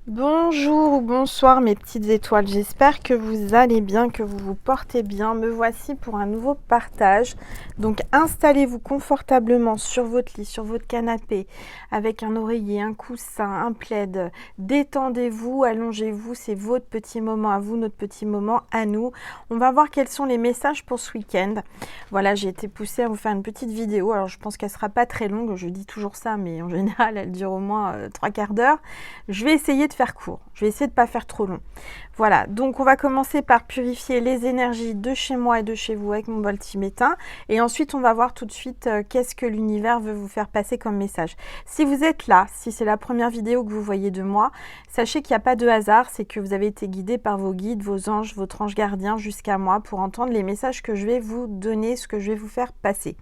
Bonjour ou bonsoir mes petites étoiles, j'espère que vous allez bien, que vous vous portez bien. Me voici pour un nouveau partage. Donc installez-vous confortablement sur votre lit, sur votre canapé, avec un oreiller, un coussin, un plaid. Détendez-vous, allongez-vous, c'est votre petit moment à vous, notre petit moment à nous. On va voir quels sont les messages pour ce week-end. Voilà, j'ai été poussée à vous faire une petite vidéo. Alors je pense qu'elle sera pas très longue, je dis toujours ça, mais en général elle dure au moins 3/4 d'heure. Je vais essayer de faire court, je vais essayer de ne pas faire trop long. Voilà, donc on va commencer par purifier les énergies de chez moi et de chez vous avec mon bol tibétain. Et ensuite, on va voir tout de suite qu'est-ce que l'univers veut vous faire passer comme message. Si vous êtes là, si c'est la première vidéo que vous voyez de moi, sachez qu'il n'y a pas de hasard, c'est que vous avez été guidé par vos guides, vos anges, votre ange gardien jusqu'à moi pour entendre les messages que je vais vous donner, ce que je vais vous faire passer.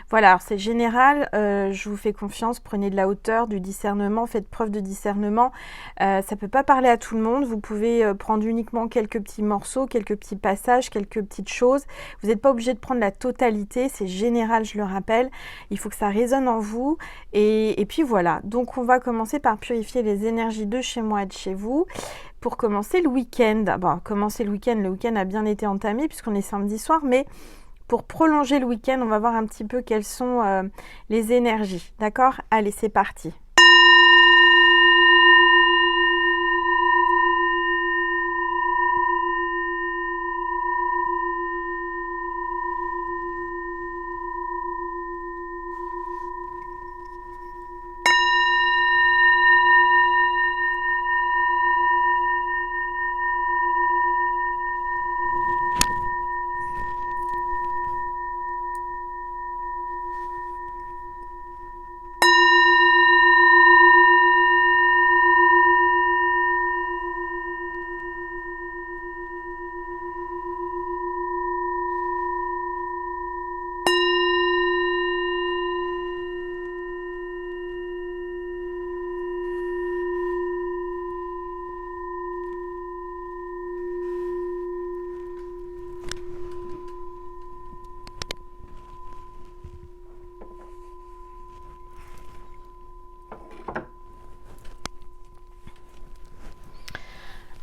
Voilà, c'est général, je vous fais confiance, prenez de la hauteur, du discernement, faites preuve de discernement. Ça ne peut pas parler à tout le monde, vous pouvez prendre uniquement quelques petits morceaux, quelques petits passages, quelques petites choses. Vous n'êtes pas obligé de prendre la totalité, c'est général, je le rappelle. Il faut que ça résonne en vous. Et puis voilà, donc on va commencer par purifier les énergies de chez moi et de chez vous. Pour commencer le week-end, bon, le week-end a bien été entamé puisqu'on est samedi soir, mais pour prolonger le week-end, on va voir un petit peu quelles sont les énergies. D'accord? Allez, c'est parti.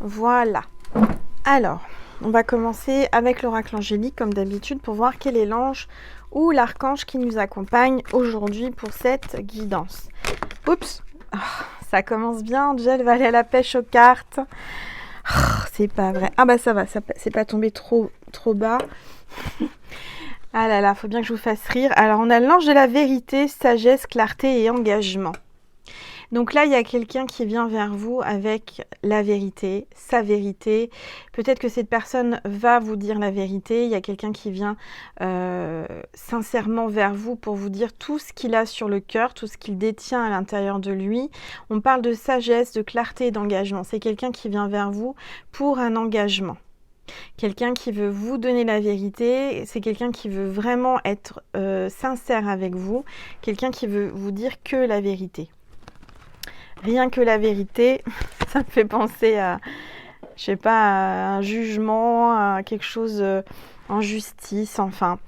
Voilà. Alors, on va commencer avec l'oracle angélique comme d'habitude pour voir quel est l'ange ou l'archange qui nous accompagne aujourd'hui pour cette guidance. Oups, ça commence bien, Angel va aller à la pêche aux cartes. C'est pas vrai. Ah bah ça va, c'est pas tombé trop bas. Ah là là, faut bien que je vous fasse rire. Alors on a l'ange de la vérité, sagesse, clarté et engagement. Donc là, il y a quelqu'un qui vient vers vous avec la vérité, sa vérité. Peut-être que cette personne va vous dire la vérité. Il y a quelqu'un qui vient sincèrement vers vous pour vous dire tout ce qu'il a sur le cœur, tout ce qu'il détient à l'intérieur de lui. On parle de sagesse, de clarté et d'engagement. C'est quelqu'un qui vient vers vous pour un engagement. Quelqu'un qui veut vous donner la vérité, c'est quelqu'un qui veut vraiment être sincère avec vous, quelqu'un qui veut vous dire que la vérité. Rien que la vérité, ça me fait penser à, je sais pas, à un jugement, à quelque chose en justice, enfin.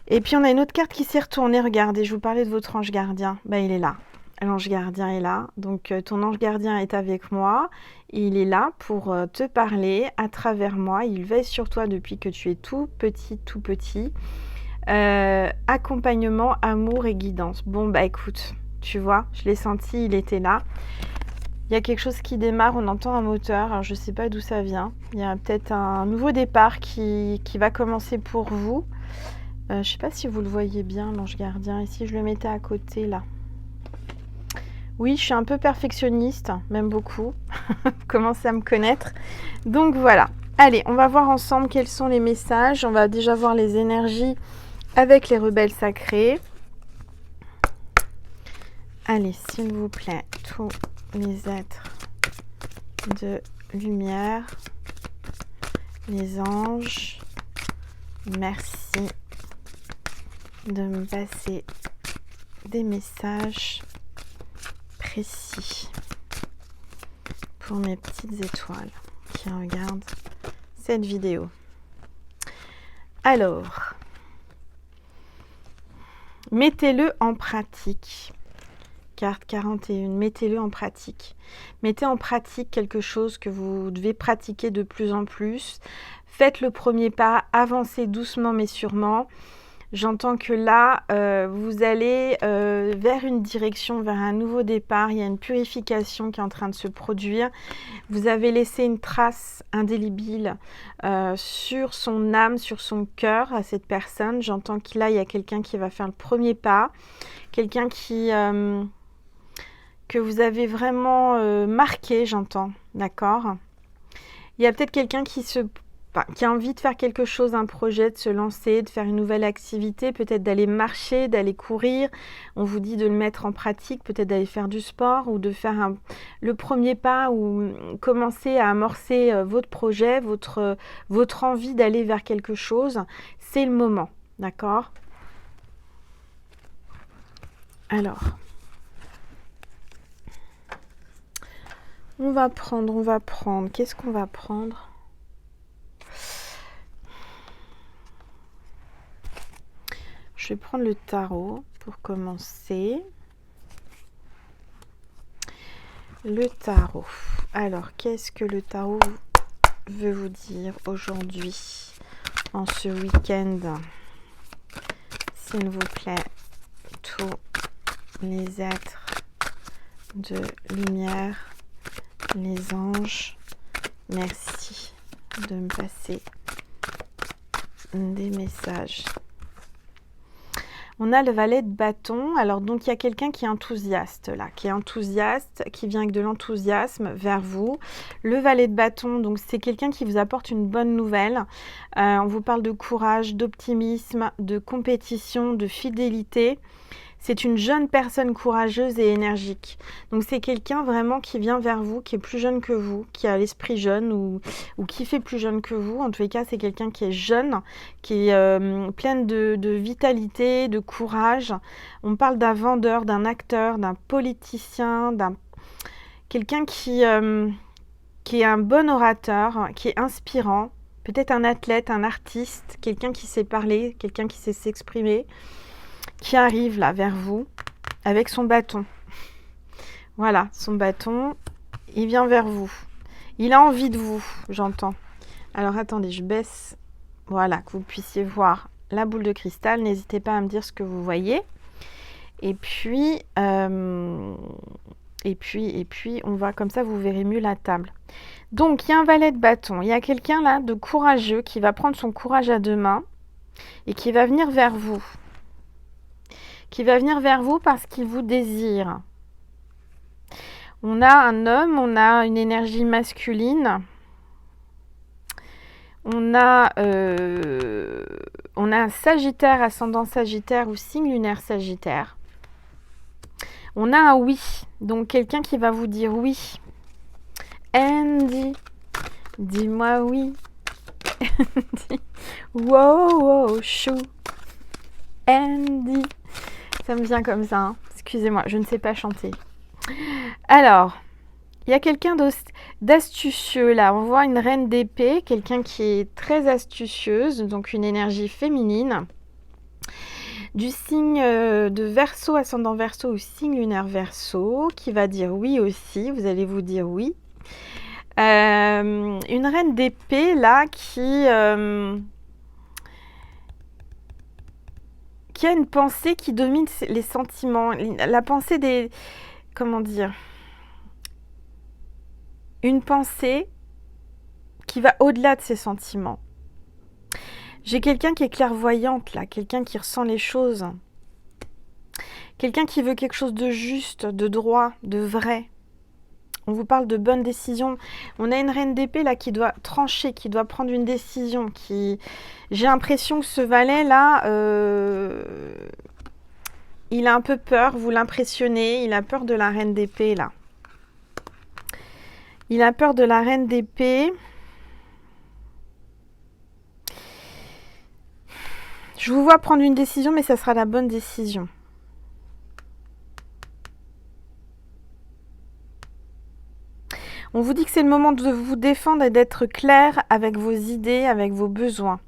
Et puis on a une autre carte qui s'est retournée, regardez, je vous parlais de votre ange gardien, ben il est là. L'ange gardien est là, donc ton ange gardien est avec moi, il est là pour te parler à travers moi, il veille sur toi depuis que tu es tout petit. Accompagnement, amour et guidance. Bon bah écoute, tu vois, je l'ai senti, il était là. Il y a quelque chose qui démarre, on entend un moteur, alors je ne sais pas d'où ça vient. Il y a peut-être un nouveau départ qui va commencer pour vous. Je ne sais pas si vous le voyez bien, l'ange gardien. Et si je le mettais à côté, là. Oui, je suis un peu perfectionniste, même beaucoup. Commencez à me connaître. Donc voilà. Allez, on va voir ensemble quels sont les messages. On va déjà voir les énergies avec les rebelles sacrés. Allez, s'il vous plaît, tous les êtres de lumière, les anges, merci de me passer des messages précis pour mes petites étoiles qui regardent cette vidéo. Alors, mettez-le en pratique. Carte 41, mettez-le en pratique. Mettez en pratique quelque chose que vous devez pratiquer de plus en plus. Faites le premier pas, avancez doucement mais sûrement. J'entends que là, vous allez vers une direction, vers un nouveau départ. Il y a une purification qui est en train de se produire. Vous avez laissé une trace indélébile sur son âme, sur son cœur à cette personne. J'entends que là, il y a quelqu'un qui va faire le premier pas. Quelqu'un qui que vous avez vraiment marqué, j'entends. D'accord ? Il y a peut-être quelqu'un qui a envie de faire quelque chose, un projet, de se lancer, de faire une nouvelle activité, peut-être d'aller marcher, d'aller courir. On vous dit de le mettre en pratique, peut-être d'aller faire du sport ou de faire le premier pas ou commencer à amorcer votre projet, votre envie d'aller vers quelque chose. C'est le moment, d'accord ? Alors, on va prendre. Qu'est-ce qu'on va prendre ? Je vais prendre le tarot pour commencer. Le tarot. Alors, qu'est-ce que le tarot veut vous dire aujourd'hui, en ce week-end? S'il vous plaît, tous les êtres de lumière, les anges, merci de me passer des messages. On a le valet de bâton. Alors, donc, il y a quelqu'un qui est enthousiaste, là, qui vient avec de l'enthousiasme vers vous. Le valet de bâton, donc, c'est quelqu'un qui vous apporte une bonne nouvelle. On vous parle de courage, d'optimisme, de compétition, de fidélité. C'est une jeune personne courageuse et énergique. Donc, c'est quelqu'un vraiment qui vient vers vous, qui est plus jeune que vous, qui a l'esprit jeune ou qui fait plus jeune que vous. En tous les cas, c'est quelqu'un qui est jeune, qui est pleine de vitalité, de courage. On parle d'un vendeur, d'un acteur, d'un politicien, quelqu'un qui est un bon orateur, qui est inspirant. Peut-être un athlète, un artiste, quelqu'un qui sait parler, quelqu'un qui sait s'exprimer, qui arrive là vers vous avec son bâton. Voilà, son bâton, il vient vers vous. Il a envie de vous, j'entends. Alors attendez, je baisse, voilà, que vous puissiez voir la boule de cristal. N'hésitez pas à me dire ce que vous voyez. Et puis, on va comme ça, vous verrez mieux la table. Donc, il y a un valet de bâton. Il y a quelqu'un là de courageux qui va prendre son courage à deux mains et qui va venir vers vous. Parce qu'il vous désire. On a un homme, on a une énergie masculine. On a un Sagittaire, ascendant Sagittaire ou signe lunaire Sagittaire. On a un oui, donc quelqu'un qui va vous dire oui. Andy, dis-moi oui. Andy, wow, chou. Andy. Ça me vient comme ça, hein. Excusez-moi, je ne sais pas chanter. Alors, il y a quelqu'un d'astucieux là. On voit une reine d'épée, quelqu'un qui est très astucieuse, donc une énergie féminine. Du signe de Verseau, ascendant Verseau ou signe lunaire Verseau, qui va dire oui aussi. Vous allez vous dire oui. Une reine d'épée là qui a une pensée qui domine les sentiments, la pensée des... Comment dire ? Une pensée qui va au-delà de ses sentiments. J'ai quelqu'un qui est clairvoyante là, quelqu'un qui ressent les choses. Quelqu'un qui veut quelque chose de juste, de droit, de vrai. On vous parle de bonnes décisions. On a une reine d'épée là qui doit trancher, qui doit prendre une décision. J'ai l'impression que ce valet là, il a un peu peur, vous l'impressionnez. Il a peur de la reine d'épée là. Il a peur de la reine d'épée. Je vous vois prendre une décision, mais ça sera la bonne décision. On vous dit que c'est le moment de vous défendre et d'être clair avec vos idées, avec vos besoins.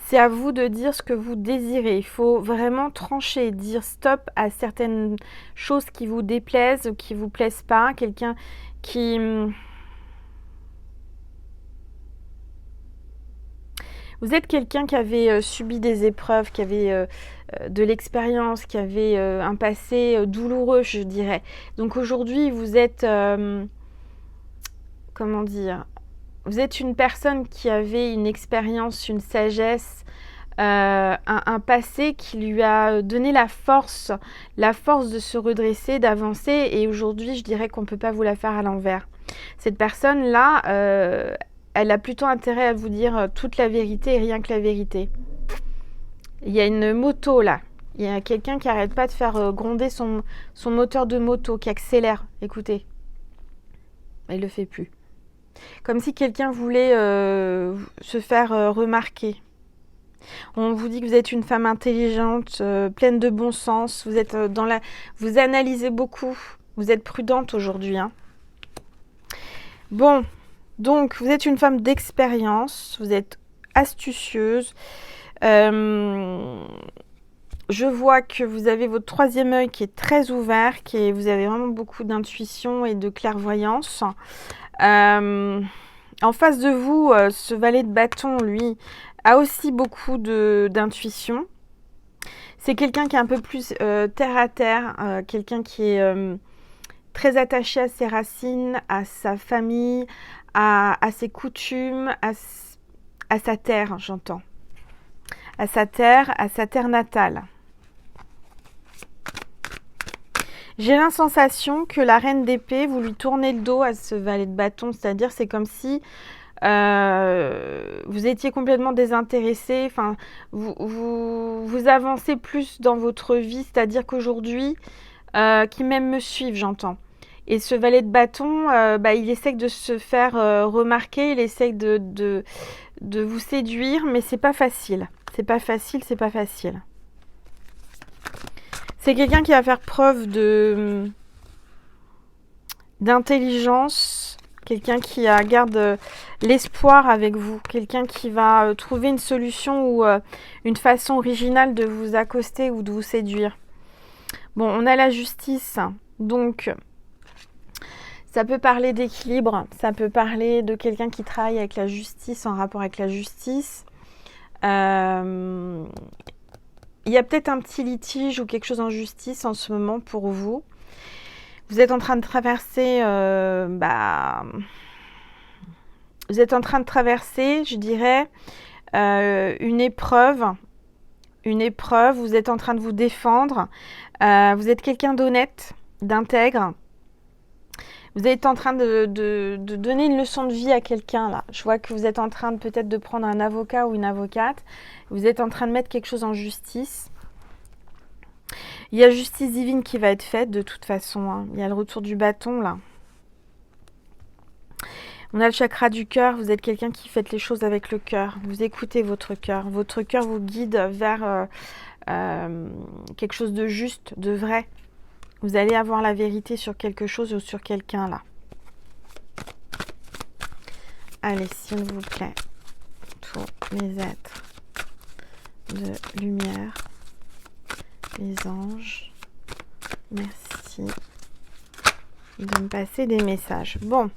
C'est à vous de dire ce que vous désirez. Il faut vraiment trancher, dire stop à certaines choses qui vous déplaisent ou qui vous plaisent pas. Quelqu'un qui... Vous êtes quelqu'un qui avait subi des épreuves, qui avait de l'expérience, qui avait un passé douloureux, je dirais. Donc aujourd'hui, vous êtes... comment dire? Vous êtes une personne qui avait une expérience, une sagesse, un passé qui lui a donné la force de se redresser, d'avancer. Et aujourd'hui, je dirais qu'on ne peut pas vous la faire à l'envers. Cette personne-là, elle a plutôt intérêt à vous dire toute la vérité et rien que la vérité. Il y a une moto là. Il y a quelqu'un qui n'arrête pas de faire gronder son moteur de moto, qui accélère. Écoutez. Il ne le fait plus. Comme si quelqu'un voulait se faire remarquer. On vous dit que vous êtes une femme intelligente, pleine de bon sens. Vous êtes vous analysez beaucoup. Vous êtes prudente aujourd'hui. Hein. Bon, donc vous êtes une femme d'expérience. Vous êtes astucieuse. Je vois que vous avez votre troisième œil qui est très ouvert, vous avez vraiment beaucoup d'intuition et de clairvoyance. En face de vous, ce valet de bâton, lui, a aussi beaucoup d'intuition. C'est quelqu'un qui est un peu plus terre à terre, quelqu'un qui est très attaché à ses racines, à sa famille, à ses coutumes, à sa terre, j'entends. À sa terre natale. J'ai la sensation que la reine d'épée, vous lui tournez le dos à ce valet de bâton, c'est-à-dire c'est comme si vous étiez complètement désintéressé, enfin, vous avancez plus dans votre vie, c'est-à-dire qu'aujourd'hui, qui même me suivent, j'entends. Et ce valet de bâton, il essaie de se faire remarquer, il essaie de vous séduire, mais c'est pas facile. C'est pas facile. C'est quelqu'un qui va faire preuve d'intelligence, quelqu'un qui garde l'espoir avec vous, quelqu'un qui va trouver une solution ou une façon originale de vous accoster ou de vous séduire. Bon, on a la justice, donc ça peut parler d'équilibre, ça peut parler de quelqu'un qui travaille avec la justice, en rapport avec la justice. Il y a peut-être un petit litige ou quelque chose en justice en ce moment pour vous. Vous êtes en train de traverser, je dirais, une épreuve. Vous êtes en train de vous défendre. Vous êtes quelqu'un d'honnête, d'intègre. Vous êtes en train de donner une leçon de vie à quelqu'un là. Je vois que vous êtes en train de peut-être de prendre un avocat ou une avocate. Vous êtes en train de mettre quelque chose en justice. Il y a justice divine qui va être faite de toute façon. Hein. Il y a le retour du bâton là. On a le chakra du cœur. Vous êtes quelqu'un qui fait les choses avec le cœur. Vous écoutez votre cœur. Votre cœur vous guide vers quelque chose de juste, de vrai. Vous allez avoir la vérité sur quelque chose ou sur quelqu'un là. Allez, s'il vous plaît, tous les êtres de lumière, les anges, merci de me passer des messages. Bon,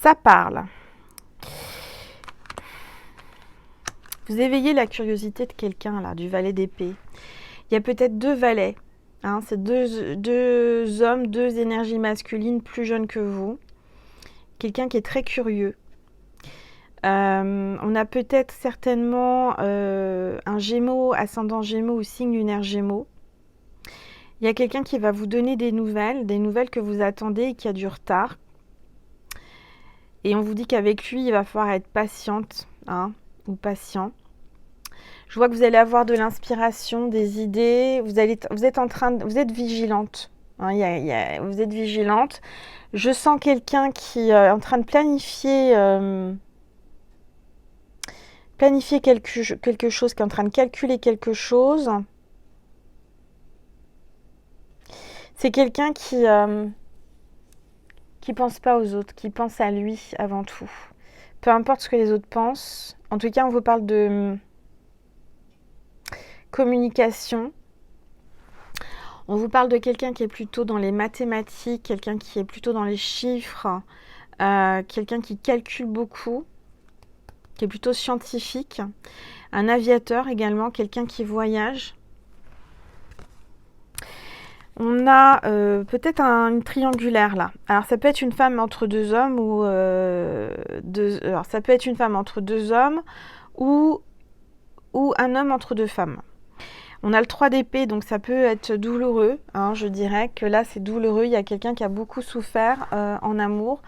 ça parle. Vous éveillez la curiosité de quelqu'un là, du valet d'épée. Il y a peut-être deux valets. Hein, c'est deux hommes, deux énergies masculines plus jeunes que vous. Quelqu'un qui est très curieux. On a peut-être certainement un Gémeaux, ascendant Gémeaux ou signe lunaire Gémeaux. Il y a quelqu'un qui va vous donner des nouvelles que vous attendez et qui a du retard. Et on vous dit qu'avec lui, il va falloir être patiente, hein, ou patient. Je vois que vous allez avoir de l'inspiration, des idées. Vous êtes vigilante. Hein, vous êtes vigilante. Je sens quelqu'un qui est en train de planifier quelque chose, qui est en train de calculer quelque chose. C'est quelqu'un qui pense pas aux autres, qui pense à lui avant tout. Peu importe ce que les autres pensent. En tout cas, on vous parle de communication. On vous parle de quelqu'un qui est plutôt dans les mathématiques, quelqu'un qui est plutôt dans les chiffres, quelqu'un qui calcule beaucoup, qui est plutôt scientifique. Un aviateur également, quelqu'un qui voyage. On a peut-être une triangulaire là. Alors ça peut être une femme entre deux hommes ou alors ça peut être une femme entre deux hommes ou un homme entre deux femmes. On a le 3 d'épée, donc ça peut être douloureux. Hein, je dirais que là c'est douloureux. Il y a quelqu'un qui a beaucoup souffert en amour.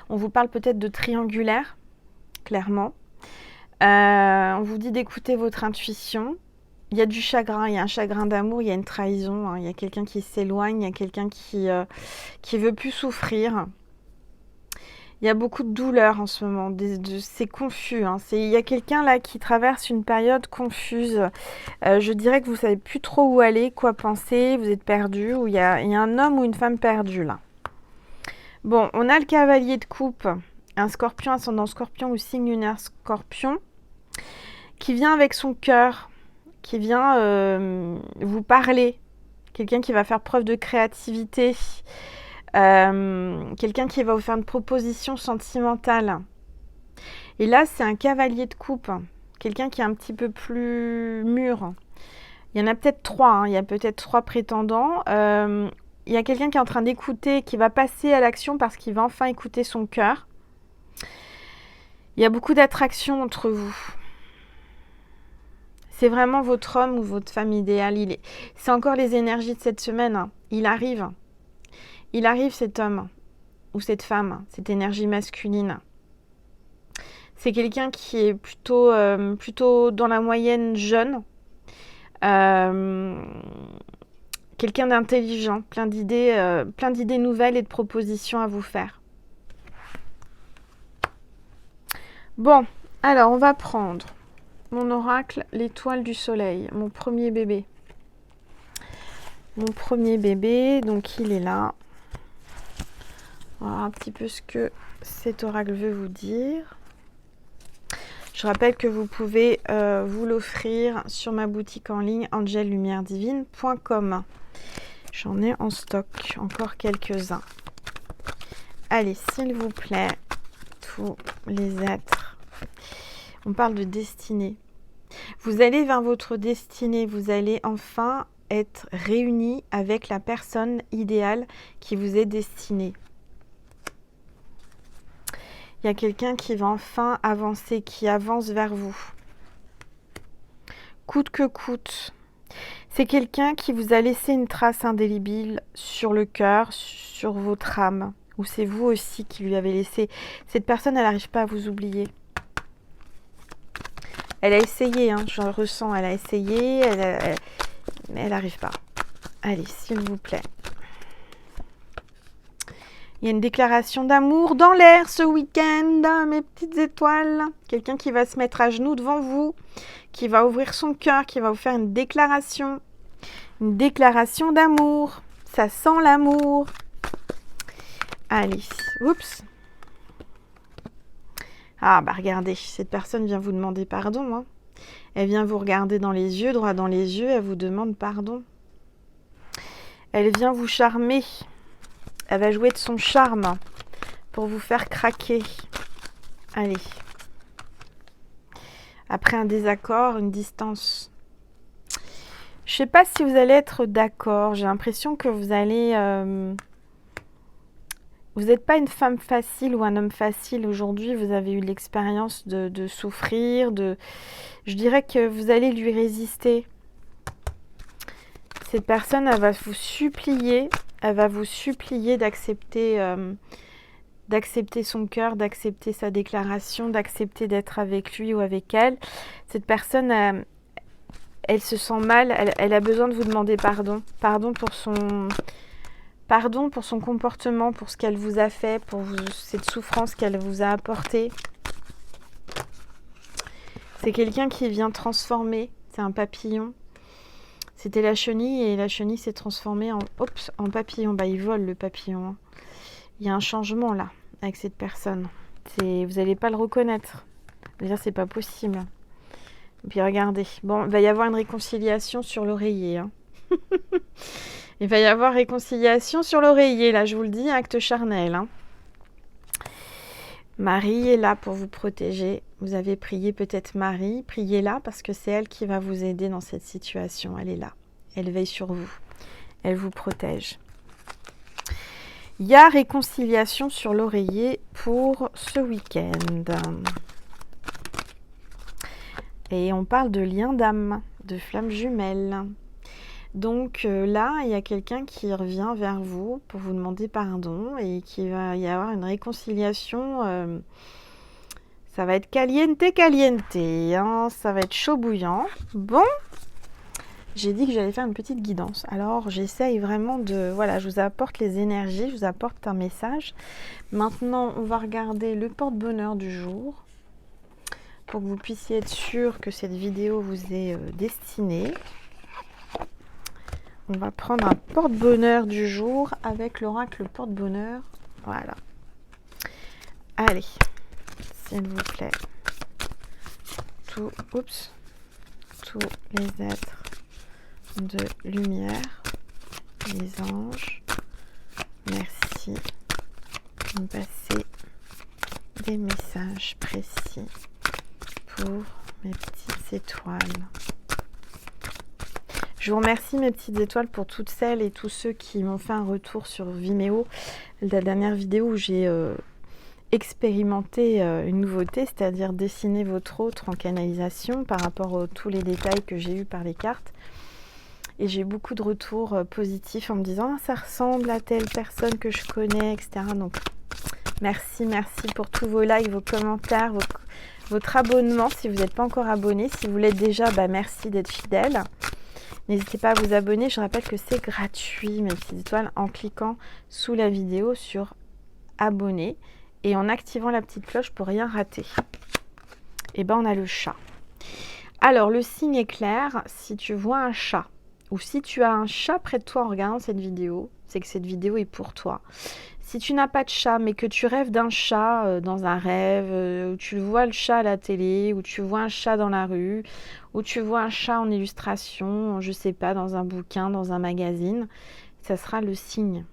On vous parle peut-être de triangulaire, clairement. On vous dit d'écouter votre intuition. Il y a du chagrin, il y a un chagrin d'amour, il y a une trahison, hein, il y a quelqu'un qui s'éloigne, il y a quelqu'un qui veut plus souffrir. Il y a beaucoup de douleur en ce moment, c'est confus. Hein, il y a quelqu'un là qui traverse une période confuse. Je dirais que vous ne savez plus trop où aller, quoi penser, vous êtes perdu, ou il y a un homme ou une femme perdue là. Bon, on a le cavalier de coupe, un scorpion, ascendant scorpion ou signe lunaire scorpion, qui vient avec son cœur, qui vient vous parler, quelqu'un qui va faire preuve de créativité, quelqu'un qui va vous faire une proposition sentimentale. Et là, c'est un cavalier de coupe, quelqu'un qui est un petit peu plus mûr. Il y en a peut-être 3, hein, il y a peut-être 3 prétendants. Il y a quelqu'un qui est en train d'écouter, qui va passer à l'action parce qu'il va enfin écouter son cœur. Il y a beaucoup d'attraction entre vous. C'est vraiment votre homme ou votre femme idéale. C'est encore les énergies de cette semaine. Hein. Il arrive. Il arrive cet homme ou cette femme, cette énergie masculine. C'est quelqu'un qui est plutôt dans la moyenne jeune. Quelqu'un d'intelligent, plein d'idées nouvelles et de propositions à vous faire. Bon, alors on va prendre mon oracle, l'étoile du soleil, mon premier bébé. Mon premier bébé, donc il est là. On va voir un petit peu ce que cet oracle veut vous dire. Je rappelle que vous pouvez vous l'offrir sur ma boutique en ligne angellumièredivine.com. J'en ai en stock, encore quelques-uns. Allez, s'il vous plaît, tous les êtres. On parle de destinée. Vous allez vers votre destinée, vous allez enfin être réunis avec la personne idéale qui vous est destinée. Il y a quelqu'un qui va enfin avancer, qui avance vers vous. Coûte que coûte. C'est quelqu'un qui vous a laissé une trace indélébile sur le cœur, sur votre âme. Ou c'est vous aussi qui lui avez laissé. Cette personne, elle n'arrive pas à vous oublier. Elle a essayé, hein, je le ressens, elle a essayé, mais elle n'arrive pas. Allez, s'il vous plaît. Il y a une déclaration d'amour dans l'air ce week-end, mes petites étoiles. Quelqu'un qui va se mettre à genoux devant vous, qui va ouvrir son cœur, qui va vous faire une déclaration. Une déclaration d'amour. Ça sent l'amour. Allez, oups. Ah bah regardez, cette personne vient vous demander pardon. Hein. Elle vient vous regarder dans les yeux, droit dans les yeux, elle vous demande pardon. Elle vient vous charmer. Elle va jouer de son charme pour vous faire craquer. Allez. Après un désaccord, une distance. Je ne sais pas si vous allez être d'accord. J'ai l'impression que vous allez... Vous n'êtes pas une femme facile ou un homme facile. Aujourd'hui, vous avez eu l'expérience de souffrir. Je dirais que vous allez lui résister. Cette personne, elle va vous supplier. Elle va vous supplier d'accepter son cœur, d'accepter sa déclaration, d'accepter d'être avec lui ou avec elle. Cette personne, elle se sent mal. Elle a besoin de vous demander pardon. Pardon pour son comportement, pour ce qu'elle vous a fait, pour cette souffrance qu'elle vous a apportée. C'est quelqu'un qui vient transformer. C'est un papillon. C'était la chenille et la chenille s'est transformée en papillon. Bah, il vole le papillon. Hein. Il y a un changement là avec cette personne. Vous n'allez pas le reconnaître. Déjà, c'est pas possible. Et puis regardez. Bon, il va y avoir une réconciliation sur l'oreiller. Hein. Il va y avoir réconciliation sur l'oreiller, là, je vous le dis, acte charnel. Hein. Marie est là pour vous protéger. Vous avez prié peut-être Marie. Priez-la parce que c'est elle qui va vous aider dans cette situation. Elle est là. Elle veille sur vous. Elle vous protège. Il y a réconciliation sur l'oreiller pour ce week-end. Et on parle de lien d'âme, de flammes jumelles. Donc là, il y a quelqu'un qui revient vers vous pour vous demander pardon et qu'il va y avoir une réconciliation. Ça va être caliente, hein, ça va être chaud bouillant. Bon, j'ai dit que j'allais faire une petite guidance. Alors, j'essaye vraiment de... Voilà, je vous apporte les énergies, je vous apporte un message. Maintenant, on va regarder le porte-bonheur du jour pour que vous puissiez être sûr que cette vidéo vous est destinée. On va prendre un porte-bonheur du jour avec l'oracle porte-bonheur. Voilà. Allez, s'il vous plaît. Tous les êtres de lumière, les anges, merci de me passer des messages précis pour mes petites étoiles. Je vous remercie mes petites étoiles pour toutes celles et tous ceux qui m'ont fait un retour sur Vimeo. La dernière vidéo où j'ai expérimenté une nouveauté, c'est-à-dire dessiner votre autre en canalisation par rapport à tous les détails que j'ai eus par les cartes. Et j'ai beaucoup de retours positifs en me disant ah, ça ressemble à telle personne que je connais, etc. Donc merci pour tous vos likes, vos commentaires, votre abonnement si vous n'êtes pas encore abonné. Si vous l'êtes déjà, bah, merci d'être fidèle. N'hésitez pas à vous abonner. Je rappelle que c'est gratuit, mes petites étoiles, en cliquant sous la vidéo sur abonner et en activant la petite cloche pour rien rater. Et ben on a le chat. Alors le signe est clair, si tu vois un chat ou si tu as un chat près de toi en regardant cette vidéo, c'est que cette vidéo est pour toi. Si tu n'as pas de chat, mais que tu rêves d'un chat dans un rêve, où tu vois le chat à la télé, où tu vois un chat dans la rue, où tu vois un chat en illustration, je sais pas, dans un bouquin, dans un magazine, ça sera le signe.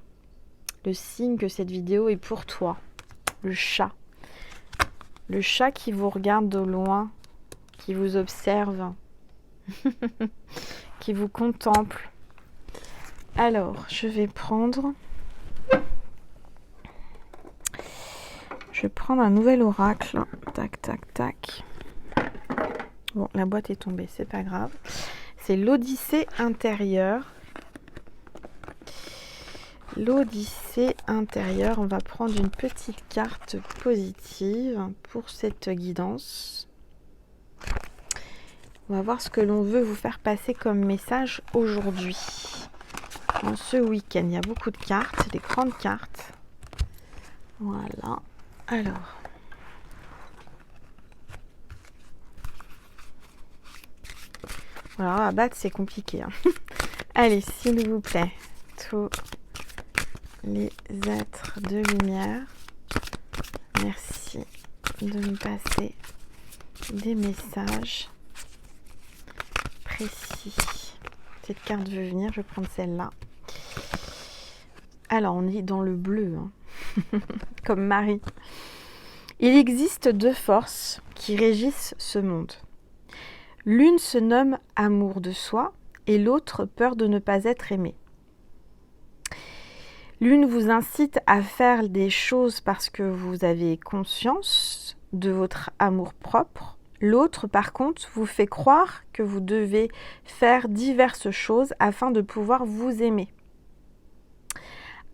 Le signe que cette vidéo est pour toi. Le chat. Le chat qui vous regarde de loin, qui vous observe, qui vous contemple. Alors, je vais prendre... Je vais prendre un nouvel oracle. Tac, tac, tac. Bon, la boîte est tombée, c'est pas grave. C'est l'Odyssée intérieure. L'Odyssée intérieure. On va prendre une petite carte positive pour cette guidance. On va voir ce que l'on veut vous faire passer comme message aujourd'hui. Dans ce week-end, il y a beaucoup de cartes, des grandes cartes. Voilà. Alors, à battre, c'est compliqué. Hein. Allez, s'il vous plaît, tous les êtres de lumière, merci de me passer des messages précis. Cette carte veut venir, je vais prendre celle-là. Alors, on est dans le bleu, hein. Comme Marie. Il existe deux forces qui régissent ce monde. L'une se nomme amour de soi et l'autre peur de ne pas être aimé. L'une vous incite à faire des choses parce que vous avez conscience de votre amour propre. L'autre, par contre, vous fait croire que vous devez faire diverses choses afin de pouvoir vous aimer.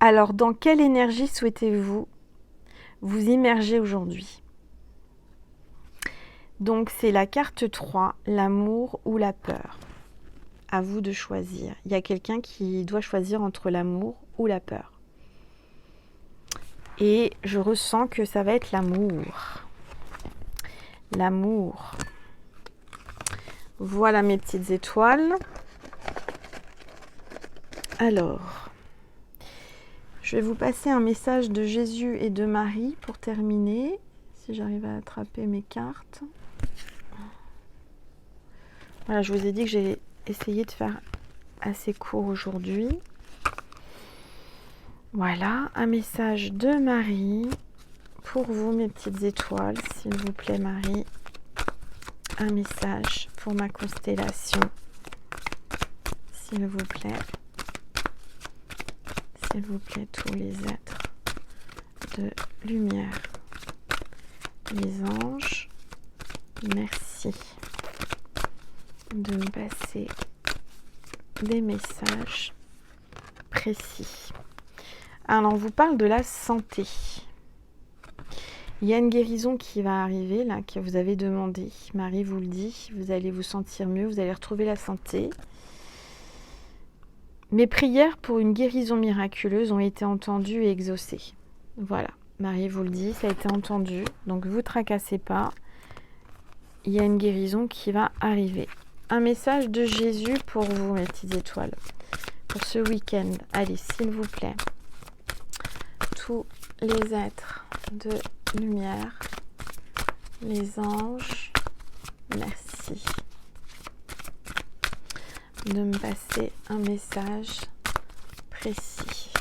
Alors, dans quelle énergie souhaitez-vous vous immerger aujourd'hui? Donc, c'est la carte 3, l'amour ou la peur. À vous de choisir. Il y a quelqu'un qui doit choisir entre l'amour ou la peur. Et je ressens que ça va être l'amour. L'amour. Voilà mes petites étoiles. Alors, je vais vous passer un message de Jésus et de Marie pour terminer, si j'arrive à attraper mes cartes. Voilà, je vous ai dit que j'ai essayé de faire assez court aujourd'hui. Voilà, un message de Marie pour vous, mes petites étoiles, s'il vous plaît, Marie. Un message pour ma constellation, s'il vous plaît. S'il vous plaît, tous les êtres de lumière, les anges, merci de me passer des messages précis. Alors, on vous parle de la santé. Il y a une guérison qui va arriver, là, que vous avez demandé. Marie vous le dit, vous allez vous sentir mieux, vous allez retrouver la santé. Mes prières pour une guérison miraculeuse ont été entendues et exaucées. Voilà, Marie vous le dit, ça a été entendu. Donc, vous tracassez pas. Il y a une guérison qui va arriver. Un message de Jésus pour vous, mes petites étoiles. Pour ce week-end. Allez, s'il vous plaît. Tous les êtres de lumière, les anges, merci de me passer un message précis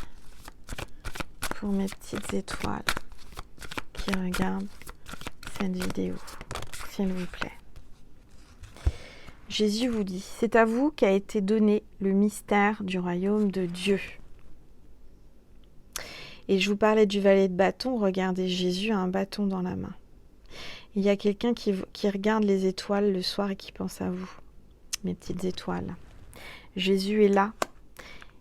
pour mes petites étoiles qui regardent cette vidéo, s'il vous plaît. Jésus vous dit, c'est à vous qu'a été donné le mystère du royaume de Dieu. Et je vous parlais du valet de bâton, regardez, Jésus a un bâton dans la main. Il y a quelqu'un qui regarde les étoiles le soir et qui pense à vous, mes petites étoiles. Jésus est là.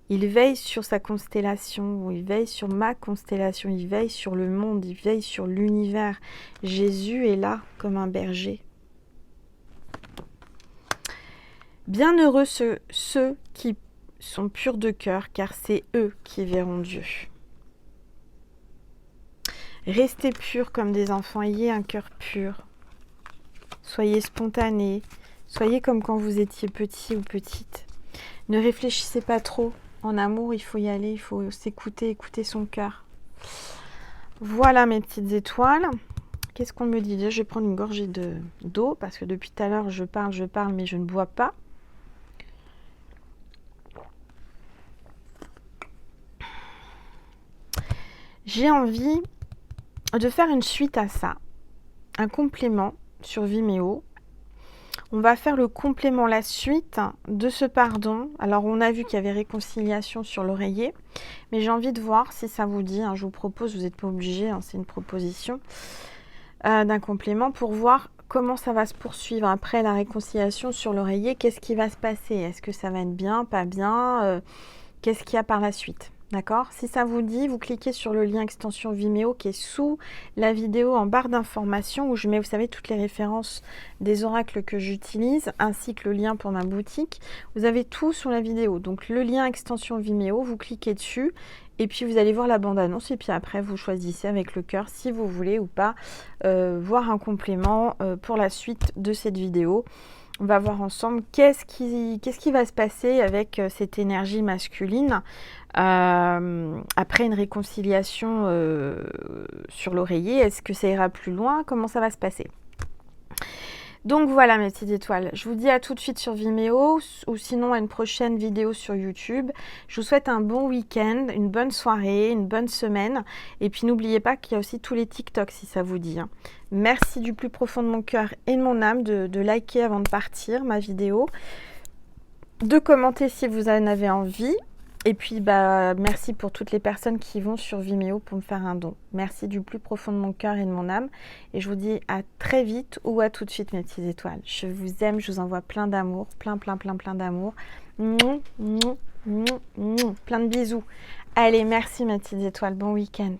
Il veille sur sa constellation, il veille sur ma constellation, il veille sur le monde, il veille sur l'univers. Jésus est là comme un berger. Bienheureux ceux qui sont purs de cœur, car c'est eux qui verront Dieu. Restez purs comme des enfants, ayez un cœur pur. Soyez spontanés, soyez comme quand vous étiez petit ou petite. Ne réfléchissez pas trop. En amour, il faut y aller, il faut s'écouter, écouter son cœur. Voilà mes petites étoiles. Qu'est-ce qu'on me dit? Déjà, je vais prendre une gorgée d'eau parce que depuis tout à l'heure, je parle, mais je ne bois pas. J'ai envie de faire une suite à ça, un complément sur Vimeo. On va faire le complément, la suite de ce pardon. Alors, on a vu qu'il y avait réconciliation sur l'oreiller, mais j'ai envie de voir si ça vous dit. Je vous propose, vous n'êtes pas obligé, c'est une proposition d'un complément pour voir comment ça va se poursuivre après la réconciliation sur l'oreiller. Qu'est-ce qui va se passer? Est-ce que ça va être bien, pas bien? Qu'est-ce qu'il y a par la suite? D'accord? Si ça vous dit, vous cliquez sur le lien extension Vimeo qui est sous la vidéo en barre d'informations où je mets, vous savez, toutes les références des oracles que j'utilise ainsi que le lien pour ma boutique. Vous avez tout sur la vidéo. Donc le lien extension Vimeo, vous cliquez dessus et puis vous allez voir la bande-annonce et puis après vous choisissez avec le cœur si vous voulez ou pas voir un complément pour la suite de cette vidéo. On va voir ensemble qu'est-ce qui va se passer avec cette énergie masculine après une réconciliation sur l'oreiller. Est-ce que ça ira plus loin? Comment ça va se passer? Donc voilà mes petites étoiles, je vous dis à tout de suite sur Vimeo ou sinon à une prochaine vidéo sur YouTube. Je vous souhaite un bon week-end, une bonne soirée, une bonne semaine. Et puis n'oubliez pas qu'il y a aussi tous les TikTok si ça vous dit. Merci du plus profond de mon cœur et de mon âme de liker avant de partir ma vidéo, de commenter si vous en avez envie. Et puis, merci pour toutes les personnes qui vont sur Vimeo pour me faire un don. Merci du plus profond de mon cœur et de mon âme. Et je vous dis à très vite ou à tout de suite, mes petites étoiles. Je vous aime, je vous envoie plein d'amour, plein d'amour. Plein de bisous. Allez, merci, mes petites étoiles. Bon week-end.